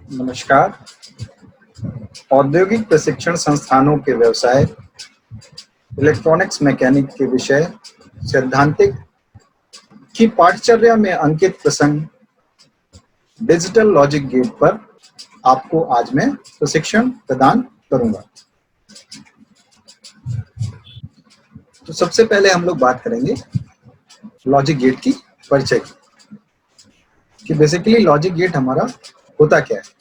नमस्कार। औद्योगिक प्रशिक्षण संस्थानों के व्यवसाय, इलेक्ट्रॉनिक्स मैकेनिक के विषय सैद्धांतिक की पाठचर्या में अंकित प्रसंग डिजिटल लॉजिक गेट पर आपको आज मैं प्रशिक्षण प्रदान करूंगा। तो सबसे पहले हम लोग बात करेंगे लॉजिक गेट की परिचय की कि बेसिकली लॉजिक गेट हमारा होता क्या है।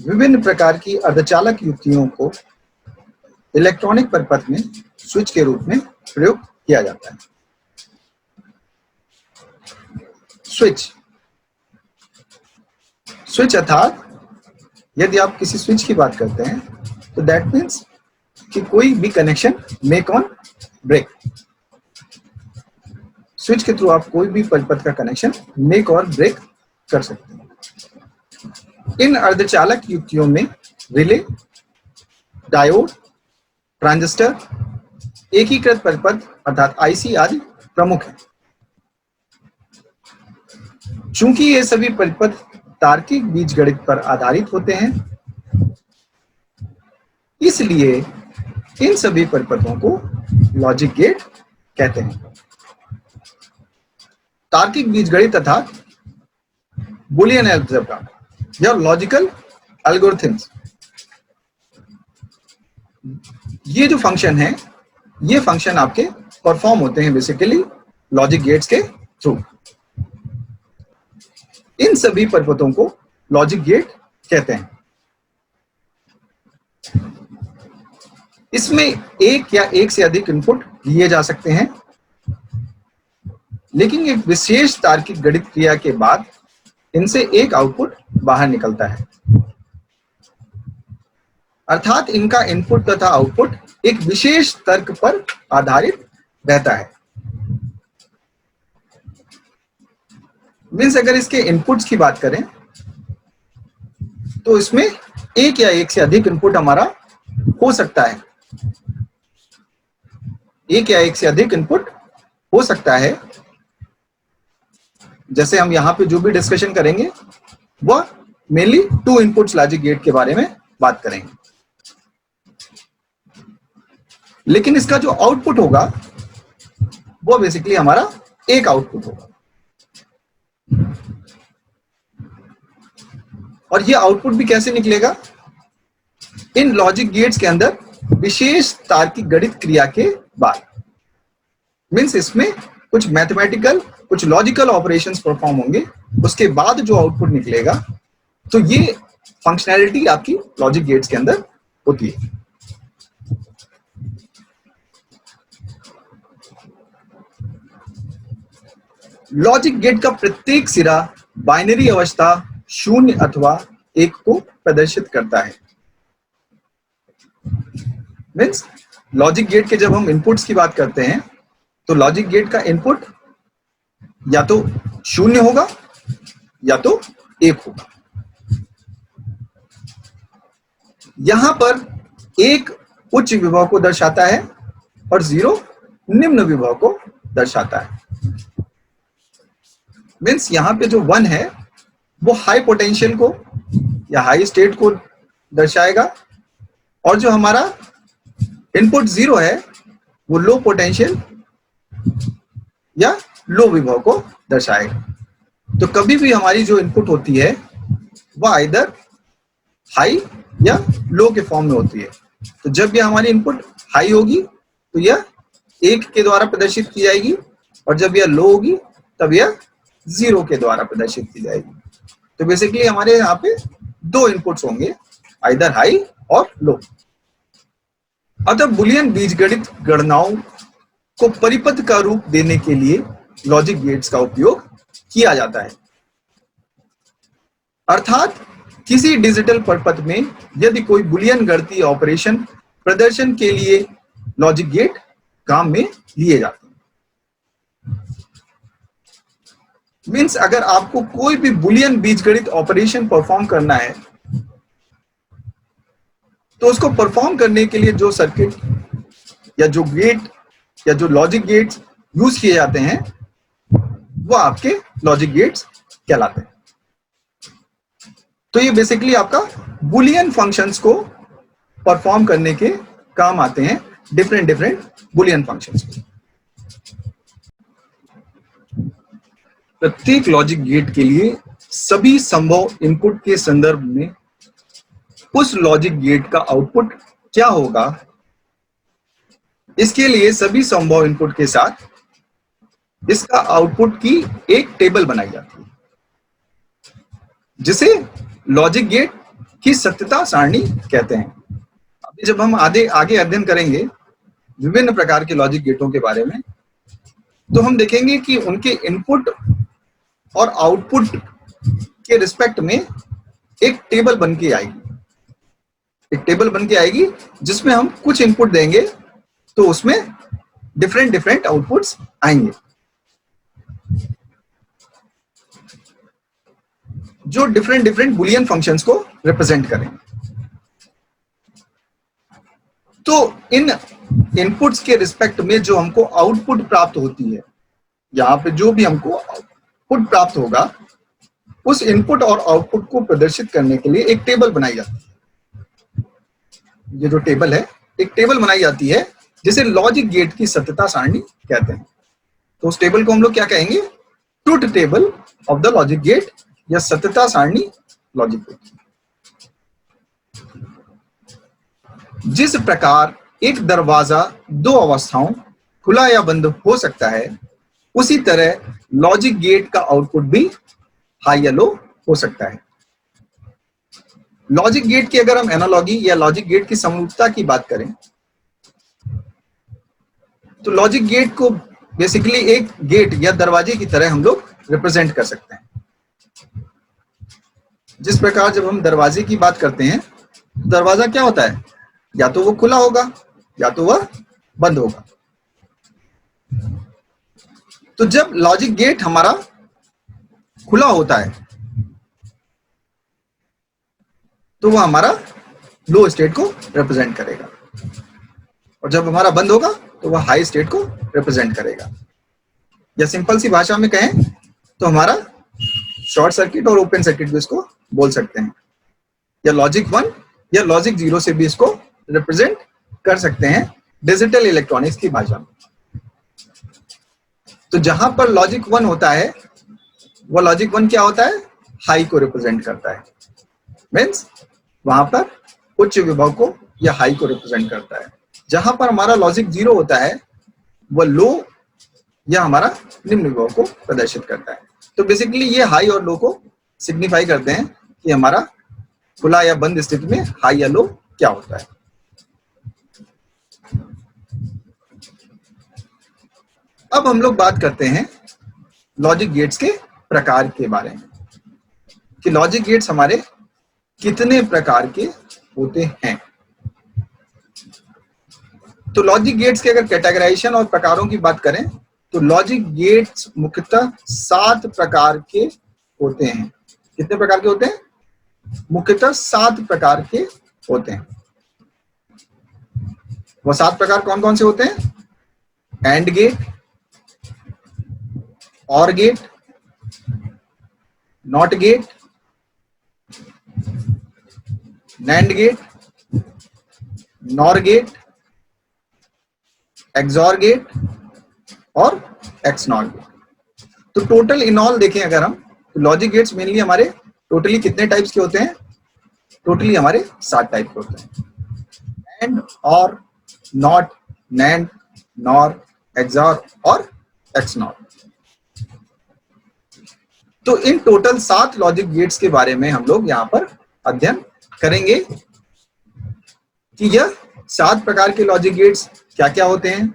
विभिन्न प्रकार की अर्धचालक युक्तियों को इलेक्ट्रॉनिक परिपथ में स्विच के रूप में प्रयोग किया जाता है। स्विच अर्थात यदि आप किसी स्विच की बात करते हैं तो दैट मीन्स कि कोई भी connection make on break. Switch के थ्रू आप कोई भी परिपथ का कनेक्शन मेक और ब्रेक कर सकते हैं। इन अर्धचालक युक्तियों में रिले, डायोड, ट्रांजिस्टर, एकीकृत परिपथ अर्थात आईसी आदि प्रमुख हैं। चूंकि ये सभी परिपथ तार्किक बीजगणित पर आधारित होते हैं, इसलिए इन सभी परिपथों को लॉजिक गेट कहते हैं। तार्किक बीजगणित तथा बुलियन अलजेब्रा या लॉजिकल एल्गोरिथम्स, ये जो फंक्शन है, ये फंक्शन आपके परफॉर्म होते हैं बेसिकली लॉजिक गेट्स के थ्रू। इन सभी परिपथों को लॉजिक गेट कहते हैं। इसमें एक या एक से अधिक इनपुट लिए जा सकते हैं, लेकिन एक विशेष तार्किक गणित क्रिया के बाद इनसे एक आउटपुट बाहर निकलता है, अर्थात इनका इनपुट तथा आउटपुट एक विशेष तर्क पर आधारित रहता है। मीन्स अगर इसके इनपुट्स की बात करें तो इसमें एक या एक से अधिक इनपुट हमारा हो सकता है। एक या एक से अधिक इनपुट हो सकता है। जैसे हम यहाँ पे जो भी डिस्कशन करेंगे वह मेनली 2 इनपुट्स लॉजिक गेट के बारे में बात करेंगे, लेकिन इसका जो आउटपुट होगा वो बेसिकली हमारा एक आउटपुट होगा। और ये आउटपुट भी कैसे निकलेगा? इन लॉजिक गेट्स के अंदर विशेष तार्किक गणित क्रिया के बाद। मीन्स इसमें कुछ मैथमेटिकल, कुछ लॉजिकल ऑपरेशंस परफॉर्म होंगे, उसके बाद जो आउटपुट निकलेगा, तो ये फंक्शनैलिटी आपकी लॉजिक गेट्स के अंदर होती है। लॉजिक गेट का प्रत्येक सिरा बाइनरी अवस्था 0 अथवा 1 को प्रदर्शित करता है। मीन्स लॉजिक गेट के जब हम इनपुट्स की बात करते हैं तो लॉजिक गेट का इनपुट या तो 0 होगा या तो 1 होगा। यहां पर 1 उच्च विभव को दर्शाता है और 0 निम्न विभव को दर्शाता है। मीन्स यहां पे जो 1 है वो हाई पोटेंशियल को या हाई स्टेट को दर्शाएगा, और जो हमारा इनपुट 0 है वो लो पोटेंशियल या लो विभव को दर्शाएगा। तो कभी भी हमारी जो इनपुट होती है वह आइदर हाई या लो के फॉर्म में होती है। तो जब यह हमारी इनपुट हाई होगी तो यह 1 के द्वारा प्रदर्शित की जाएगी, और जब यह लो होगी तब यह 0 के द्वारा प्रदर्शित की जाएगी। तो बेसिकली हमारे यहाँ पे 2 इनपुट्स होंगे, आइदर हाई और लो। अतः बुलियन बीजगणित गणनाओं को परिपथ का रूप देने के लिए लॉजिक गेट्स का उपयोग किया जाता है। अर्थात किसी डिजिटल परिपथ में यदि कोई बुलियन गणितीय ऑपरेशन प्रदर्शन के लिए लॉजिक गेट काम में लिए जाते हैं। मीन्स अगर आपको कोई भी बुलियन बीजगणित ऑपरेशन परफॉर्म करना है तो उसको परफॉर्म करने के लिए जो सर्किट या जो गेट या जो लॉजिक गेट्स यूज किए जाते हैं वो आपके लॉजिक गेट्स कहलाते हैं। तो ये बेसिकली आपका बुलियन फंक्शंस को परफॉर्म करने के काम आते हैं, डिफरेंट डिफरेंट बुलियन फंक्शंस। प्रत्येक लॉजिक गेट के लिए सभी संभव इनपुट के संदर्भ में उस लॉजिक गेट का आउटपुट क्या होगा, इसके लिए सभी संभव इनपुट के साथ इसका आउटपुट की एक टेबल बनाई जाती है, जिसे लॉजिक गेट की सत्यता सारणी कहते हैं। अभी जब हम आगे अध्ययन करेंगे विभिन्न प्रकार के लॉजिक गेटों के बारे में, तो हम देखेंगे कि उनके इनपुट और आउटपुट के रिस्पेक्ट में एक टेबल बन के आएगी, जिसमें हम कुछ इनपुट देंगे तो उसमें डिफरेंट डिफरेंट आउटपुट्स आएंगे, जो डिफरेंट डिफरेंट बुलियन फंक्शंस को रिप्रेजेंट करेंगे। तो इन इनपुट्स के रिस्पेक्ट में जो हमको आउटपुट प्राप्त होती है, यहाँ पे जो भी हमको आउटपुट प्राप्त होगा, उस इनपुट और आउटपुट को प्रदर्शित करने के लिए एक टेबल बनाई जाती है। ये जो टेबल है, एक टेबल बनाई जाती है जिसे लॉजिक गेट की सत्यता सारणी कहते हैं। तो उस टेबल को हम लोग क्या कहेंगे? Truth table of the logic gate या सत्यता सारणी लॉजिक गेट। जिस प्रकार एक दरवाजा दो अवस्थाओं खुला या बंद हो सकता है, उसी तरह लॉजिक गेट का आउटपुट भी हाई या लो हो सकता है। लॉजिक गेट की अगर हम एनालॉजी या लॉजिक गेट की समरूपता की बात करें, तो लॉजिक गेट को बेसिकली एक गेट या दरवाजे की तरह हम लोग रिप्रेजेंट कर सकते हैं। जिस प्रकार जब हम दरवाजे की बात करते हैं, दरवाजा क्या होता है? या तो वो खुला होगा या तो वह बंद होगा। तो जब लॉजिक गेट हमारा खुला होता है तो वह हमारा लो स्टेट को रिप्रेजेंट करेगा, और जब हमारा बंद होगा तो वह हाई स्टेट को रिप्रेजेंट करेगा। या सिंपल सी भाषा में कहें तो हमारा शॉर्ट सर्किट और ओपन सर्किट भी इसको बोल सकते हैं, या लॉजिक 1 या लॉजिक 0 से भी इसको रिप्रेजेंट कर सकते हैं डिजिटल इलेक्ट्रॉनिक्स की भाषा में। तो जहां पर लॉजिक 1 होता है, वो लॉजिक 1 क्या होता है? हाई को रिप्रेजेंट करता है, मीन्स वहां पर उच्च विभव को या हाई को रिप्रेजेंट करता है। जहां पर हमारा लॉजिक 0 होता है, वह लो या हमारा निम्न विभव को प्रदर्शित करता है। तो बेसिकली ये हाई और लो को सिग्निफाई करते हैं कि हमारा खुला या बंद स्थिति में हाई या लो क्या होता है। अब हम लोग बात करते हैं लॉजिक गेट्स के प्रकार के बारे में, कि लॉजिक गेट्स हमारे कितने प्रकार के होते हैं। तो लॉजिक गेट्स के अगर कैटेगराइजेशन और प्रकारों की बात करें, तो लॉजिक गेट्स मुख्यतः 7 प्रकार के होते हैं। कितने प्रकार के होते हैं? मुख्यतः 7 प्रकार के होते हैं। वो 7 प्रकार कौन कौन से होते हैं? And gate, or gate, not gate, nand gate, nor gate, xor gate और एक्सनॉर गेट। तो टोटल इन ऑल देखें अगर हम, तो लॉजिक गेट्स मेनली हमारे टोटली कितने टाइप्स के होते हैं? टोटली हमारे 7 टाइप के होते हैं। एंड, और, नॉट, नैंड, नॉर, एक्सॉर और एक्सनॉर। तो इन टोटल 7 लॉजिक गेट्स के बारे में हम लोग यहाँ पर अध्ययन करेंगे कि यह 7 प्रकार के लॉजिक गेट्स क्या क्या होते हैं,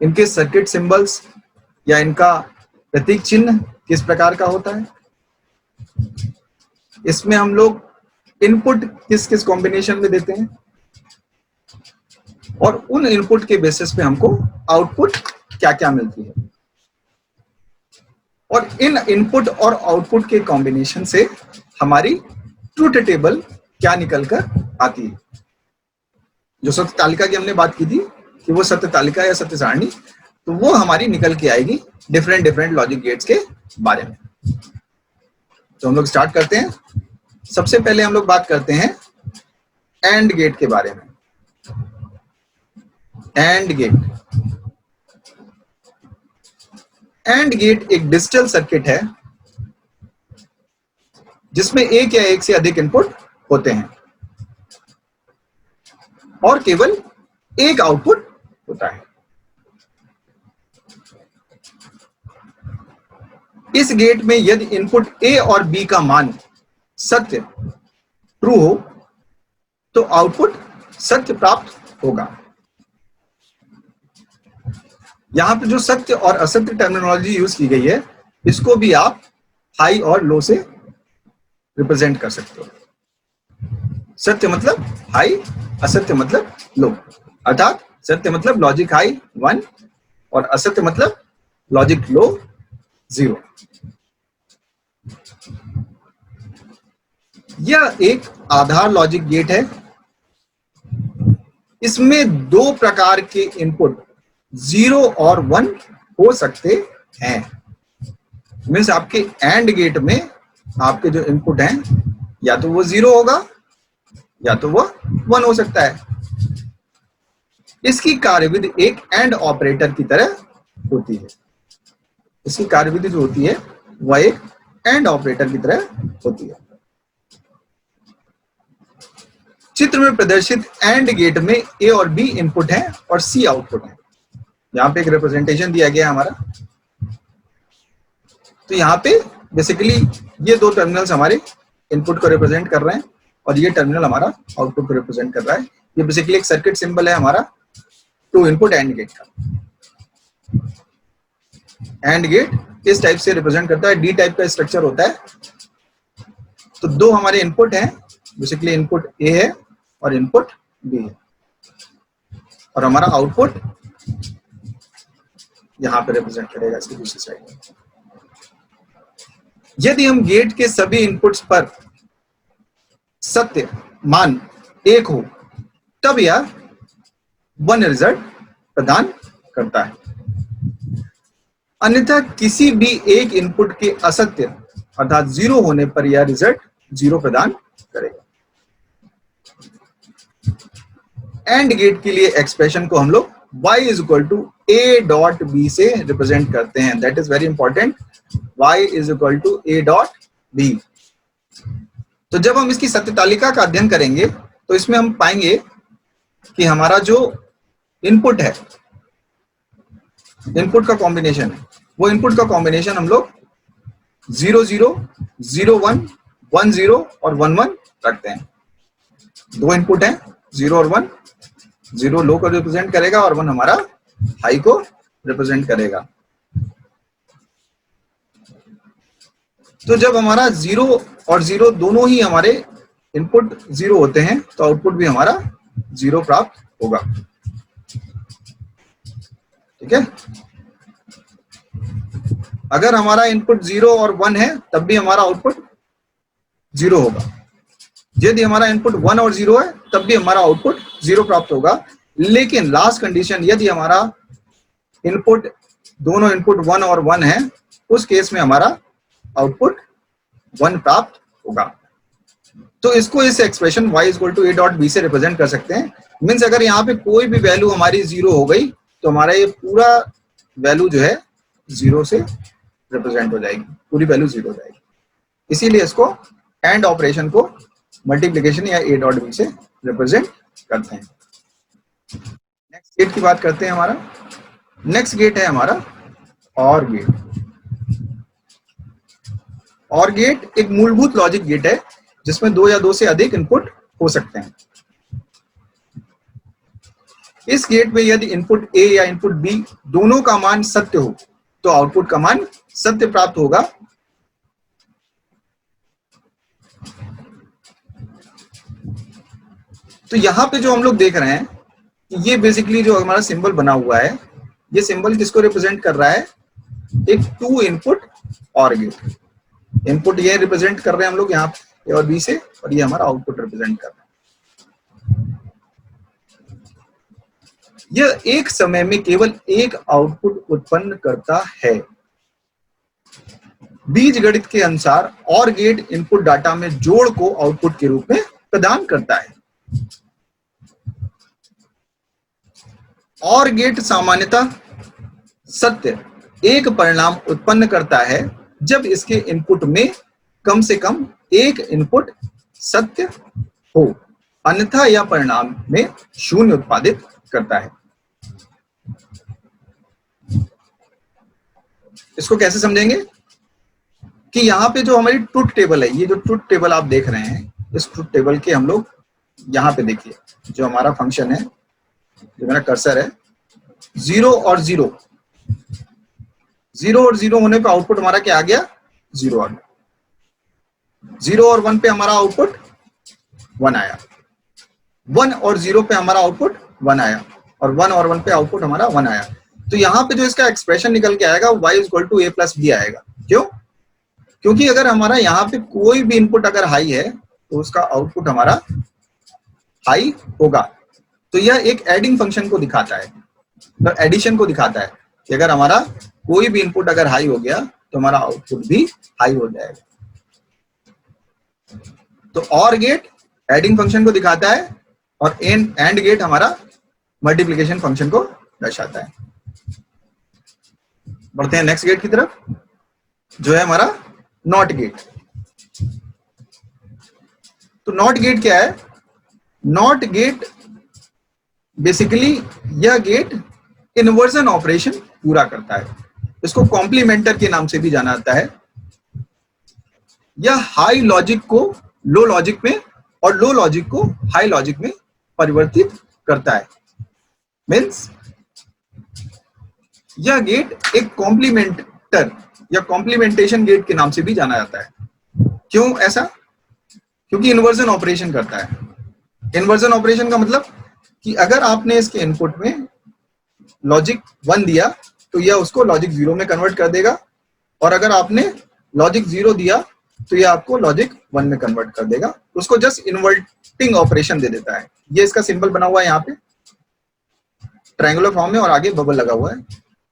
इनके सर्किट सिंबल्स या इनका प्रतीक चिन्ह किस प्रकार का होता है, इसमें हम लोग इनपुट किस किस कॉम्बिनेशन में देते हैं, और उन इनपुट के बेसिस पे हमको आउटपुट क्या क्या मिलती है, और इन इनपुट और आउटपुट के कॉम्बिनेशन से हमारी ट्रुथ टेबल क्या निकल कर आती है। जो सत्य तालिका की हमने बात की थी कि वो सत्य तालिका या सत्य सारणी, तो वो हमारी निकल के आएगी डिफरेंट डिफरेंट लॉजिक गेट्स के बारे में। तो हम लोग स्टार्ट करते हैं। सबसे पहले हम लोग बात करते हैं एंड गेट के बारे में। एंड गेट एक डिजिटल सर्किट है जिसमें एक या एक से अधिक इनपुट होते हैं और केवल एक आउटपुट होता है। इस गेट में यदि इनपुट ए और बी का मान सत्य ट्रू हो तो आउटपुट सत्य प्राप्त होगा। यहां पे जो सत्य और असत्य टर्मिनोलॉजी यूज की गई है इसको भी आप हाई और लो से रिप्रेजेंट कर सकते हो। सत्य मतलब हाई, असत्य मतलब लो। अर्थात सत्य मतलब लॉजिक हाई 1 और असत्य मतलब लॉजिक लो 0। यह एक आधार लॉजिक गेट है। इसमें दो प्रकार के इनपुट 0 और 1 हो सकते हैं। मीन्स आपके एंड गेट में आपके जो इनपुट हैं या तो वो 0 होगा या तो वो 1 हो सकता है। इसकी कार्यविधि एक एंड ऑपरेटर की तरह होती है। इसकी कार्यविधि जो होती है वह एक एंड ऑपरेटर की तरह होती है। चित्र में प्रदर्शित एंड गेट में ए और बी इनपुट है और सी आउटपुट है। यहाँ पे एक रिप्रेजेंटेशन दिया गया है हमारा। तो यहाँ पे बेसिकली ये दो टर्मिनल्स हमारे इनपुट को रिप्रेजेंट कर रहे हैं और ये टर्मिनल हमारा आउटपुट को रिप्रेजेंट कर रहा है। ये बेसिकली एक सर्किट सिंबल है हमारा टू इनपुट एंड गेट का। एंड गेट इस टाइप से रिप्रेजेंट करता है, डी टाइप का स्ट्रक्चर होता है। तो दो हमारे इनपुट हैं, बेसिकली इनपुट ए है और इनपुट बी है और हमारा आउटपुट यहां पर रिप्रेजेंट करेगा इसकी दूसरी साइड। यदि हम गेट के सभी इनपुट्स पर सत्य मान 1 हो तब यह 1 रिजल्ट प्रदान करता है। अन्यथा किसी भी एक इनपुट के असत्य अर्थात 0 होने पर यह रिजल्ट 0 प्रदान करेगा। एंड गेट के लिए एक्सप्रेशन को हम लोग y = a.b से रिप्रेजेंट करते हैं। That is very important. y = a.b। तो जब हम इसकी सत्य तालिका का अध्ययन करेंगे तो इसमें हम पाएंगे कि हमारा जो इनपुट है, इनपुट का कॉम्बिनेशन है, वो इनपुट का कॉम्बिनेशन हम लोग 0 0 0 1 1 0 और 1 1 रखते हैं। दो इनपुट हैं 0 और 1। 0 लो को रिप्रेजेंट करेगा और 1 हमारा हाई को रिप्रेजेंट करेगा। तो जब हमारा 0 और 0 दोनों ही हमारे इनपुट 0 होते हैं तो आउटपुट भी हमारा 0 प्राप्त होगा। ठीक है। अगर हमारा इनपुट 0 और 1 है तब भी हमारा आउटपुट 0 होगा। यदि हमारा इनपुट 1 और 0 है तब भी हमारा आउटपुट 0 प्राप्त होगा। लेकिन लास्ट कंडीशन यदि हमारा इनपुट दोनों इनपुट 1 और 1 है उस केस में हमारा आउटपुट 1 प्राप्त होगा। तो इसको इस एक्सप्रेशन y = a.b से रिप्रेजेंट कर सकते हैं। मीन्स अगर यहाँ पे कोई भी वैल्यू हमारी 0 हो गई तो हमारा ये पूरा वैल्यू जो है 0 से रिप्रेजेंट हो जाएगी, पूरी वैल्यू 0 हो जाएगी। इसीलिए इसको एंड ऑपरेशन को मल्टीप्लिकेशन या a.b से रिप्रेजेंट करते हैं। नेक्स्ट गेट की बात करते हैं। हमारा नेक्स्ट गेट है हमारा और गेट। और गेट एक मूलभूत लॉजिक गेट है जिसमें 2 या 2 से अधिक इनपुट हो सकते हैं। इस गेट में यदि इनपुट ए या इनपुट बी दोनों का मान सत्य हो तो आउटपुट का मान सत्य प्राप्त होगा। तो यहां पे जो हम लोग देख रहे हैं ये बेसिकली जो हमारा सिंबल बना हुआ है, ये सिंबल किसको रिप्रेजेंट कर रहा है? एक 2 इनपुट और गेट। इनपुट ये रिप्रेजेंट कर रहे हैं हम लोग यहाँ ए और बी से, और ये हमारा आउटपुट रिप्रेजेंट कर रहा है। यह एक समय में केवल एक आउटपुट उत्पन्न करता है। बीज गणित के अनुसार और गेट इनपुट डाटा में जोड़ को आउटपुट के रूप में प्रदान करता है। और गेट सामान्यतः सत्य एक परिणाम उत्पन्न करता है जब इसके इनपुट में कम से कम एक इनपुट सत्य हो, अन्यथा यह परिणाम में शून्य उत्पादित करता है। इसको कैसे समझेंगे कि यहाँ पे जो हमारी ट्रुथ टेबल है, ये जो ट्रुथ टेबल आप देख रहे हैं, इस ट्रुथ टेबल के हम लोग यहाँ पे देखिए जो हमारा फंक्शन है, जो मेरा कर्सर है, 0 और 0, 0 और 0 होने पे आउटपुट हमारा क्या आ गया, 0 आ गया। 0 और 1 पे हमारा आउटपुट 1 आया, 1 और 0 पे हमारा आउटपुट 1 आया, और 1 और 1 पे आउटपुट हमारा 1 आया। तो यहाँ पे जो इसका एक्सप्रेशन निकल के आएगा y = a + b आएगा। क्यों? क्योंकि अगर हमारा यहाँ पे कोई भी इनपुट अगर हाई है तो उसका आउटपुट हमारा हाई होगा। तो यह एक एडिंग फंक्शन को दिखाता है, तो एडिशन को दिखाता है कि अगर हमारा कोई भी इनपुट अगर हाई हो गया तो हमारा आउटपुट भी हाई हो जाएगा। तो और गेट एडिंग फंक्शन को दिखाता है और एंड गेट हमारा मल्टीप्लिकेशन फंक्शन को दर्शाता है। बढ़ते हैं नेक्स्ट गेट की तरफ, जो है हमारा नॉट गेट। तो नॉट गेट क्या है? नॉट गेट बेसिकली यह गेट इन्वर्जन ऑपरेशन पूरा करता है। इसको कॉम्प्लीमेंटर के नाम से भी जाना जाता है। यह हाई लॉजिक को लो लॉजिक में और लो लॉजिक को हाई लॉजिक में परिवर्तित करता है। मीन्स यह गेट एक कॉम्प्लीमेंटर या कॉम्प्लीमेंटेशन गेट के नाम से भी जाना जाता है। क्यों ऐसा? क्योंकि इन्वर्जन ऑपरेशन करता है। इन्वर्जन ऑपरेशन का मतलब कि अगर आपने इसके इनपुट में लॉजिक 1 दिया तो यह उसको लॉजिक 0 में कन्वर्ट कर देगा, और अगर आपने लॉजिक 0 दिया तो यह आपको लॉजिक 1 में कन्वर्ट कर देगा। उसको जस्ट इन्वर्टिंग ऑपरेशन दे देता है। ये इसका सिंबल बना हुआ है यहाँ पे ट्रायंगुलर फॉर्म में और आगे बबल लगा हुआ है।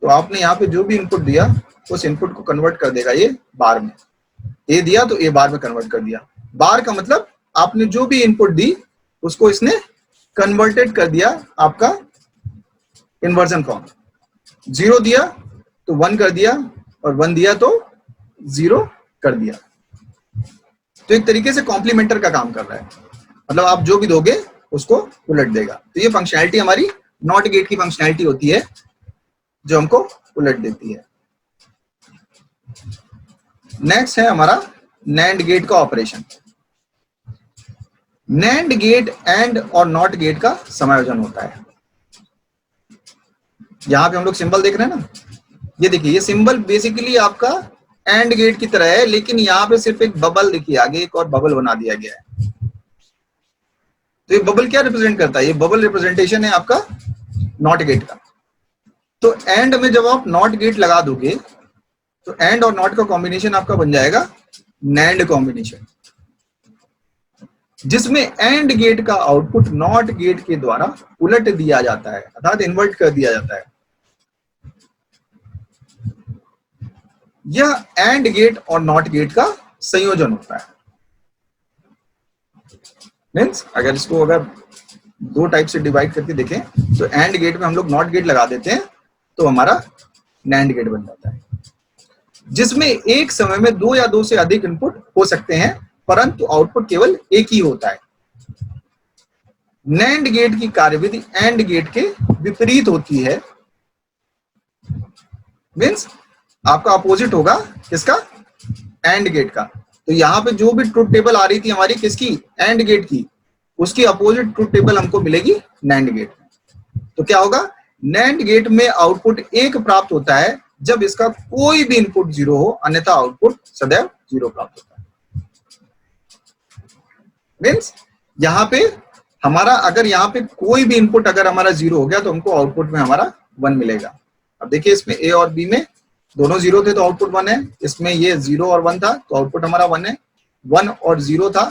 तो आपने यहाँ पे जो भी इनपुट दिया उस इनपुट को कन्वर्ट कर देगा ये बार में। ए दिया तो ए बार में कन्वर्ट कर दिया। बार का मतलब आपने जो भी इनपुट दी उसको इसने कन्वर्टेड कर दिया आपका इन्वर्जन फॉर्म। 0 दिया तो 1 कर दिया और 1 दिया तो 0 कर दिया। तो एक तरीके से कॉम्प्लीमेंटर का काम कर रहा है, मतलब आप जो भी दोगे उसको उलट देगा। तो ये फंक्शनैलिटी हमारी नॉट गेट की फंक्शनैलिटी होती है जो हमको उलट देती है। नेक्स्ट है हमारा नैंड गेट का ऑपरेशन। नैंड गेट एंड और नॉट गेट का समायोजन होता है। यहां पे हम लोग सिंबल देख रहे हैं ना, ये देखिए ये सिंबल बेसिकली आपका एंड गेट की तरह है, लेकिन यहाँ पे सिर्फ एक बबल देखिए, आगे एक और बबल बना दिया गया है। तो ये बबल क्या रिप्रेजेंट करता है? ये बबल रिप्रेजेंटेशन है आपका नॉट गेट का। तो एंड में जब आप नॉट गेट लगा दोगे तो एंड और नॉट का कॉम्बिनेशन आपका बन जाएगा नैंड कॉम्बिनेशन, जिसमें एंड गेट का आउटपुट नॉट गेट के द्वारा उलट दिया जाता है, अर्थात इन्वर्ट कर दिया जाता है। यह एंड गेट और नॉट गेट का संयोजन होता है। मीन्स अगर इसको अगर दो टाइप से डिवाइड करके देखें तो एंड गेट में हम लोग नॉट गेट लगा देते हैं तो हमारा नैंड गेट बन जाता है, जिसमें एक समय में 2 या 2 से अधिक इनपुट हो सकते हैं, परंतु आउटपुट केवल एक ही होता है। नैंड गेट की कार्यविधि एंड गेट के विपरीत होती है। मीन्स आपका अपोजिट होगा किसका? एंड गेट का। तो यहाँ पे जो भी ट्रुथ टेबल आ रही थी हमारी किसकी? एंड गेट की, उसकी अपोजिट ट्रुथ टेबल हमको मिलेगी नैंड गेट में। तो क्या होगा? नैंड गेट में आउटपुट 1 प्राप्त होता है जब इसका कोई भी इनपुट 0 हो, अन्यथा आउटपुट सदैव 0 प्राप्त होता है। मीन्स यहाँ पे हमारा अगर यहाँ पे कोई भी इनपुट अगर हमारा 0 हो गया तो हमको आउटपुट में हमारा 1 मिलेगा। अब देखिए इसमें ए और बी में दोनों 0 थे तो आउटपुट 1 है, इसमें ये 0 और 1 था तो आउटपुट हमारा 1 है, 1 और 0 था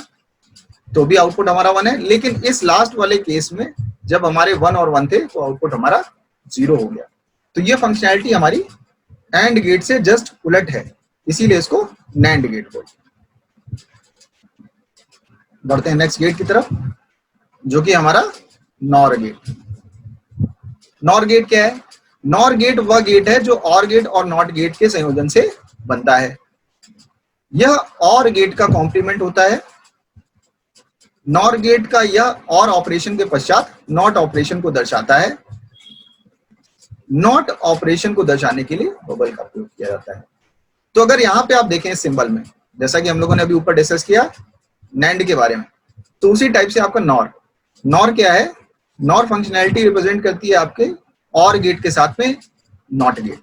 तो भी आउटपुट हमारा 1 है। लेकिन इस लास्ट वाले केस में जब हमारे 1 और 1 थे तो आउटपुट हमारा 0 हो गया। तो ये फंक्शनैलिटी हमारी एंड गेट से जस्ट उलट है। इसीलिए इसको नैंड गेट बोलते हैं। बढ़ते हैं नेक्स्ट गेट की तरफ, जो कि हमारा नॉर गेट। नॉर गेट क्या है? नॉर गेट वह गेट है जो और गेट और नॉट गेट के संयोजन से बनता है। यह और गेट का कॉम्प्लीमेंट होता है। नॉर गेट का यह और ऑपरेशन के पश्चात नॉट ऑपरेशन को दर्शाता है। नॉट ऑपरेशन को दर्शाने के लिए बबल का प्रयोग किया जाता है। तो अगर यहां पे आप देखें इस सिंबल में, जैसा कि हम लोगों ने अभी ऊपर डिस्कस किया नैंड के बारे में, तो उसी टाइप से आपका नॉर। नॉर क्या है? नॉर फंक्शनैलिटी रिप्रेजेंट करती है आपके और गेट के साथ में नॉट गेट।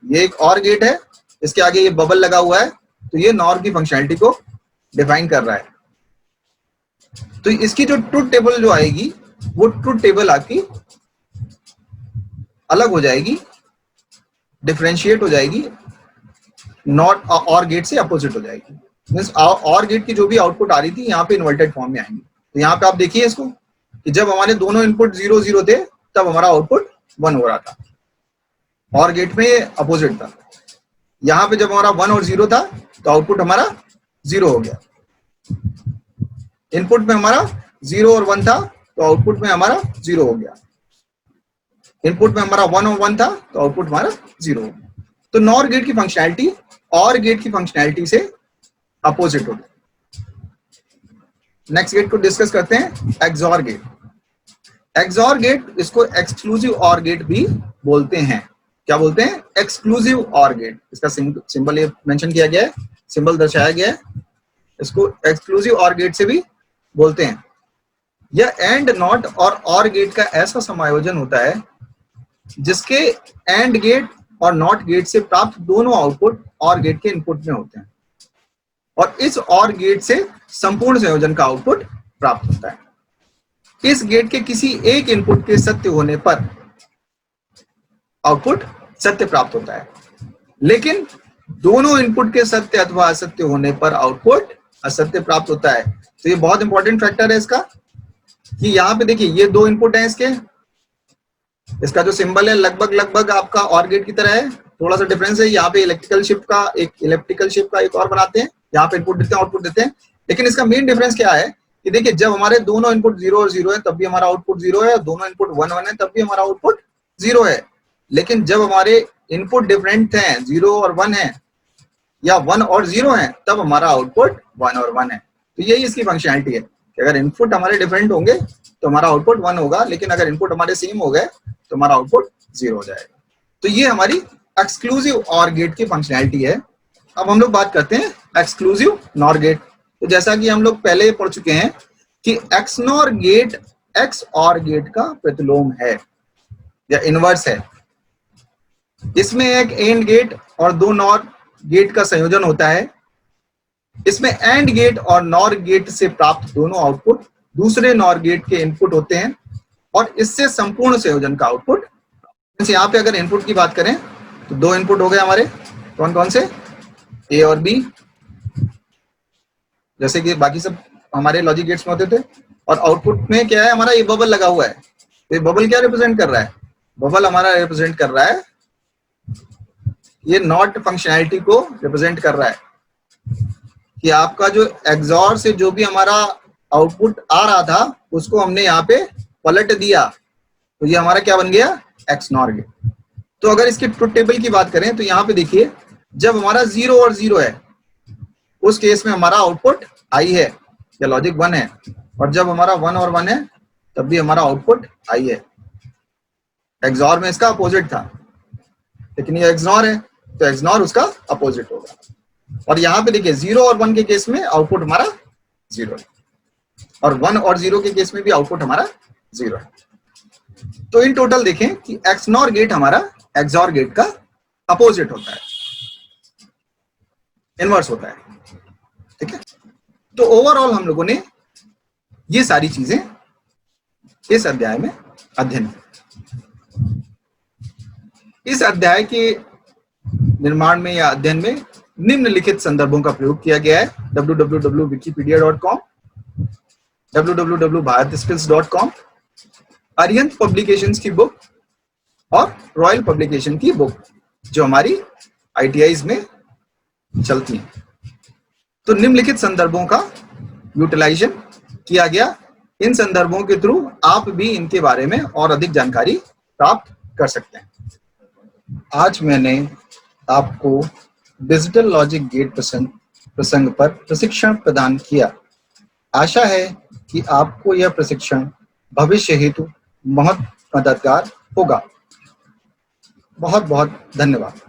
ये एक और गेट है, इसके आगे ये बबल लगा हुआ है, तो ये नॉर की फंक्शनैलिटी को डिफाइन कर रहा है। तो इसकी जो ट्रुथ टेबल जो आएगी, वो ट्रुथ टेबल आपकी अलग हो जाएगी, डिफरेंशिएट हो जाएगी, नॉट और गेट से अपोजिट हो जाएगी। मींस और गेट की जो भी आउटपुट आ रही थी यहाँ पे इन्वर्टेड फॉर्म में आएंगी। तो यहाँ पे आप देखिए इसको कि जब हमारे दोनों इनपुट 0 0 थे तब हमारा आउटपुट 1 हो रहा था, और गेट में अपोजिट था। यहाँ पे जब हमारा 1 और 0 था तो आउटपुट हमारा 0 हो गया। इनपुट में हमारा 0 और 1 था तो आउटपुट में हमारा 0 हो गया। इनपुट में हमारा 1 और 1 था तो आउटपुट हमारा 0 हो गया। तो नॉर गेट की फंक्शनैलिटी और गेट की फंक्शनैलिटी से अपोजिट होगी। नेक्स्ट गेट को डिस्कस करते हैं, एक्सऑर गेट। एक्सऑर गेट, इसको एक्सक्लूसिव और गेट भी बोलते हैं। क्या बोलते हैं? एक्सक्लूसिव और गेट। इसका सिंबल ये मेंशन किया गया है, सिंबल दर्शाया गया है। इसको एक्सक्लूसिव और गेट से भी बोलते हैं। यह एंड नॉट और गेट का ऐसा समायोजन होता है जिसके एंड गेट और नॉट गेट से प्राप्त दोनों आउटपुट और गेट के इनपुट में होते हैं, और इस और गेट से संपूर्ण संयोजन का आउटपुट प्राप्त होता है। इस गेट के किसी एक इनपुट के सत्य होने पर आउटपुट सत्य प्राप्त होता है, लेकिन दोनों इनपुट के सत्य अथवा असत्य होने पर आउटपुट असत्य प्राप्त होता है। तो ये बहुत इंपॉर्टेंट फैक्टर है इसका, कि यहाँ पे देखिए ये दो इनपुट है इसके, इसका जो सिंबल है लगभग आपका और गेट की तरह है, थोड़ा सा डिफरेंस है। यहाँ पे इलेक्ट्रिकल शिफ्ट का एक और बनाते हैं, यहाँ पे इनपुट देते हैं आउटपुट देते हैं। लेकिन इसका मेन डिफरेंस क्या है कि देखिए जब हमारे दोनों इनपुट 0 और 0 है तब भी हमारा आउटपुट 0 है, दोनों इनपुट 1 1 है तब भी हमारा आउटपुट 0 है। लेकिन जब हमारे इनपुट डिफरेंट हैं, 0 और 1 है या 1 और 0 है, तब हमारा आउटपुट 1 और 1 है। तो यही इसकी फंक्शनैलिटी है कि अगर इनपुट हमारे डिफरेंट होंगे तो हमारा आउटपुट 1 होगा, लेकिन अगर इनपुट हमारे सेम हो गए तो हमारा आउटपुट 0 हो जाएगा। तो ये हमारी एक्सक्लूसिव और गेट की फंक्शनैलिटी है। अब हम लोग बात करते हैं एक्सक्लूसिव नॉर गेट। तो जैसा कि हम लोग पहले पढ़ चुके हैं कि एक्स नॉर गेट एक्स और गेट का प्रतिलोम है या इनवर्स है। इसमें एक एंड गेट और दो नॉर गेट का संयोजन होता है। इसमें एंड गेट और नॉर गेट से प्राप्त दोनों आउटपुट दूसरे नॉर गेट के इनपुट होते हैं, और इससे संपूर्ण संयोजन का आउटपुट। यहाँ पे अगर इनपुट की बात करें तो दो इनपुट हो गए हमारे, कौन कौन से? ए और बी, जैसे कि बाकी सब हमारे लॉजिक गेट्स में होते थे। और आउटपुट में क्या है हमारा? ये बबल लगा हुआ है। तो ये बबल क्या रिप्रेजेंट कर रहा है? बबल हमारा रिप्रेजेंट कर रहा है, ये नॉट फंक्शनैलिटी को रिप्रेजेंट कर रहा है कि आपका जो एक्सऑर से जो भी हमारा आउटपुट आ रहा था उसको हमने यहाँ पे पलट दिया, तो ये हमारा क्या बन गया? Xnor gate. तो अगर इसके ट्रुथ टेबल की बात करें तो यहाँ पे देखिए जब हमारा 0 और 0 है उस केस में हमारा आउटपुट आई है या लॉजिक 1 है, और जब हमारा 1 और 1 है तब भी हमारा आउटपुट आई है। एक्सऑर में इसका अपोजिट था, लेकिन ये एक्सनॉर है तो एक्सनॉर उसका अपोजिट होगा। और यहाँ पे देखिए 0 और 1 के केस में आउटपुट हमारा 0 है, और 1 और 0 के केस में भी आउटपुट हमारा 0 है। तो इन टोटल देखें कि एक्सनॉर गेट हमारा एक्सऑर गेट का अपोजिट होता है, इनवर्स होता है। ठीक है, तो ओवरऑल हम लोगों ने ये सारी चीजें इस अध्याय में अध्ययन की। इस अध्याय के निर्माण में या अध्ययन में निम्नलिखित संदर्भों का प्रयोग किया गया है: www.wikipedia.com, www.bharatskills.com, अरिहंत पब्लिकेशंस की बुक और रॉयल पब्लिकेशन की बुक, जो हमारी ITIs में चलती हैं। तो निम्नलिखित संदर्भों का यूटिलाइजेशन किया गया। इन संदर्भों के थ्रू आप भी इनके बारे में और अधिक जानकारी प्राप्त कर सकते हैं। आज मैंने आपको डिजिटल लॉजिक गेट प्रसंग पर प्रशिक्षण प्रदान किया। आशा है कि आपको यह प्रशिक्षण भविष्य हेतु बहुत मददगार होगा। बहुत बहुत धन्यवाद।